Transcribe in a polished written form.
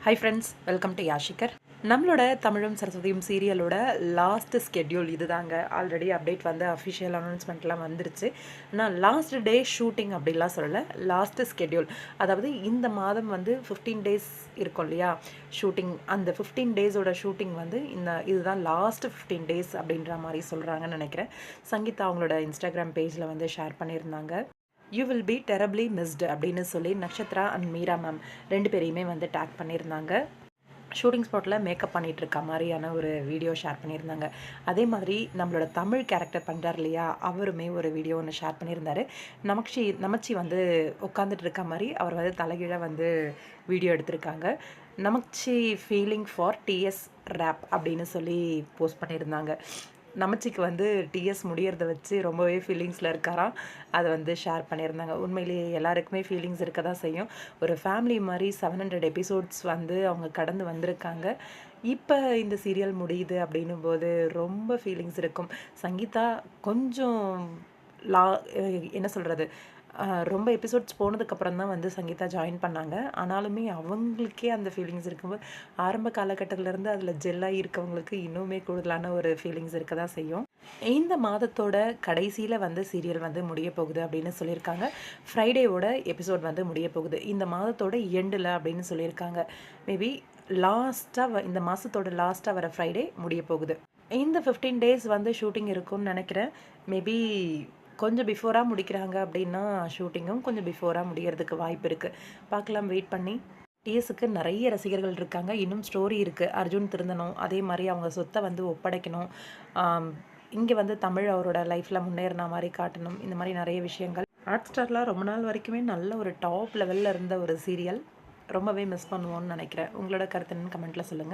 High friends, welcome to யாஷிகர். நம்மளோட தமிழும் சரஸ்வதியும் சீரியலோட லாஸ்ட் ஸ்கெட்யூல் இது தாங்க. ஆல்ரெடி அப்டேட் வந்து அஃபிஷியல் அனௌன்ஸ்மெண்ட்லாம் வந்துருச்சு. நான் லாஸ்ட் டே ஷூட்டிங் அப்படிலாம் சொல்லலை, லாஸ்ட் ஸ்கெட்யூல். அதாவது இந்த மாதம் வந்து 15 டேஸ் இருக்கும் இல்லையா ஷூட்டிங், அந்த 15 டேஸோட ஷூட்டிங் வந்து இதுதான் லாஸ்ட் 15 டேஸ் அப்படின்ற மாதிரி சொல்கிறாங்கன்னு நினைக்கிறேன். சங்கீதா அவங்களோட இன்ஸ்டாகிராம் பேஜில் வந்து ஷேர் பண்ணியிருந்தாங்க. You will be terribly missed அப்படின்னு சொல்லி நக்ஷத்ரா அண்ட் மீரா மேம் 2 பேரையுமே வந்து டேக் பண்ணியிருந்தாங்க. ஷூட்டிங் ஸ்பாட்டில் மேக்கப் பண்ணிகிட்டு இருக்க மாதிரியான ஒரு வீடியோ ஷேர் பண்ணியிருந்தாங்க. அதே மாதிரி நம்மளோட தமிழ் கேரக்டர் பண்ணுறார் இல்லையா, அவருமே ஒரு வீடியோ ஒன்று ஷேர் பண்ணியிருந்தார். நமச்சி வந்து உட்காந்துட்டு இருக்க மாதிரி அவர் வந்து தலைகீழாக வந்து வீடியோ எடுத்திருக்காங்க. நமச்சி ஃபீலிங் ஃபார் டிஎஸ் ரேப் அப்படின்னு சொல்லி போஸ்ட் பண்ணியிருந்தாங்க. நமச்சிக்கு வந்து டிஎஸ் முடியறத வச்சு ரொம்பவே ஃபீலிங்ஸில் இருக்காராம். அதை வந்து ஷேர் பண்ணியிருந்தாங்க. உண்மையிலேயே எல்லாருக்குமே ஃபீலிங்ஸ் இருக்க தான் செய்யும். ஒரு ஃபேமிலி மாதிரி 700 எபிசோட்ஸ் வந்து அவங்க கடந்து வந்திருக்காங்க. இப்போ இந்த சீரியல் முடியுது அப்படின்னும் போது ரொம்ப ஃபீலிங்ஸ் இருக்கும். சங்கீதா கொஞ்சம் லா என்ன சொல்கிறது, ரொம்ப எபிசோட்ஸ் போனதுக்கப்புறம் தான் வந்து சங்கீதா ஜாயின் பண்ணாங்க. ஆனாலுமே அவங்களுக்கே அந்த ஃபீலிங்ஸ் இருக்கும்போது ஆரம்ப காலகட்டத்திலேருந்து அதில் ஜெல்லாக இருக்கவங்களுக்கு இன்னுமே கூடுதலான ஒரு ஃபீலிங்ஸ் இருக்க தான் செய்யும். இந்த மாதத்தோட கடைசியில் வந்து சீரியல் வந்து முடிய போகுது அப்படின்னு சொல்லியிருக்காங்க. ஃப்ரைடேவோட எபிசோட் வந்து முடிய போகுது இந்த மாதத்தோட எண்டில் அப்படின்னு சொல்லியிருக்காங்க. மேபி லாஸ்ட்டாக இந்த மாதத்தோட லாஸ்ட்டாக வர ஃப்ரைடே முடிய போகுது. இந்த 15 டேஸ் வந்து ஷூட்டிங் இருக்கும்னு நினைக்கிறேன். மேபி கொஞ்சம் பிஃபோராக முடிக்கிறாங்க அப்படின்னா ஷூட்டிங்கும் கொஞ்சம் பிஃபோராக முடிகிறதுக்கு வாய்ப்பு இருக்குது. பார்க்கலாம், வெயிட் பண்ணி. டிஎஸ்க்கு நிறைய ரசிகர்கள் இருக்காங்க. இன்னும் ஸ்டோரி இருக்குது. அர்ஜுன் திருந்தணும், அதே மாதிரி அவங்க சொத்தை வந்து ஒப்படைக்கணும், இங்கே வந்து தமிழ் அவரோட லைஃப்பில் முன்னேறின மாதிரி காட்டணும். இந்த மாதிரி நிறைய விஷயங்கள். ஹாட் ஸ்டார்லாம் ரொம்ப நாள் வரைக்குமே நல்ல ஒரு டாப் லெவலில் இருந்த ஒரு சீரியல். ரொம்பவே மிஸ் பண்ணுவோன்னு நினைக்கிறேன். உங்களோட கருத்து என்னன்னு கமெண்ட்டில் சொல்லுங்கள்.